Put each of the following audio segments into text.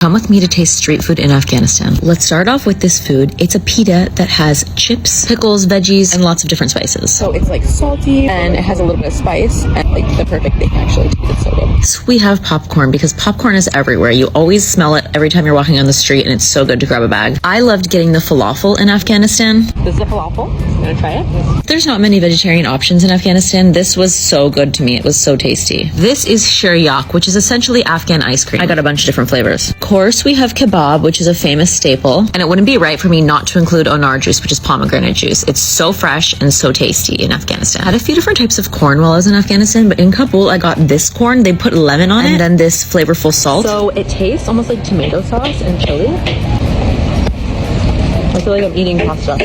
Come with me to taste street food in Afghanistan. Let's start off with this food. It's a pita that has chips, pickles, veggies, and lots of different spices. So it's like salty and it has a little bit of spice and like the perfect thing actually to eat. It's so good. So we have popcorn because popcorn is everywhere. You always smell it every time you're walking on the street and it's so good to grab a bag. I loved getting the falafel in Afghanistan. This is a falafel. I'm gonna try it. There's not many vegetarian options in Afghanistan. This was so good to me. It was so tasty. This is shiryak, which is essentially Afghan ice cream. I got a bunch of different flavors. Of course, we have kebab, which is a famous staple. And it wouldn't be right for me not to include onar juice, which is pomegranate juice. It's so fresh and so tasty in Afghanistan. I had a few different types of corn while I was in Afghanistan, but in Kabul, I got this corn. They put lemon on it and then this flavorful salt. So it tastes almost like tomato sauce and chili. I feel like I'm eating pasta.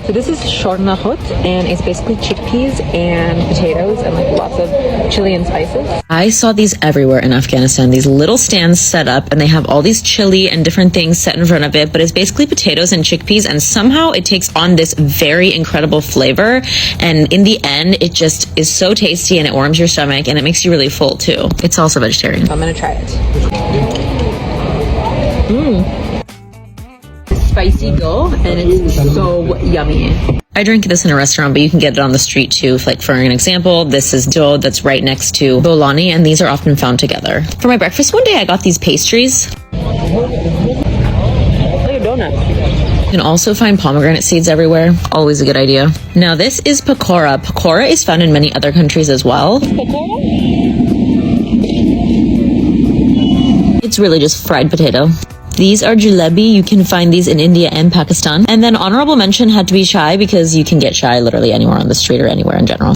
So this is shornahut and it's basically chickpeas and potatoes and like lots of chili and spices. I saw these everywhere in Afghanistan, these little stands set up and they have all these chili and different things set in front of it, but it's basically potatoes and chickpeas and somehow it takes on this very incredible flavor and in the end it just is so tasty and it warms your stomach and it makes you really full too. It's also vegetarian. So I'm gonna try it. Spicy dough and it's so yummy. I drink this in a restaurant, but you can get it on the street too. Like for an example, this is dough that's right next to bolani, and these are often found together. For my breakfast one day, I got these pastries. Like a donut. You can also find pomegranate seeds everywhere. Always a good idea. Now this is pakora. Pakora is found in many other countries as well. It's really just fried potato. These are jalebi. You can find these in India and Pakistan. And then honorable mention had to be chai because you can get chai literally anywhere on the street or anywhere in general.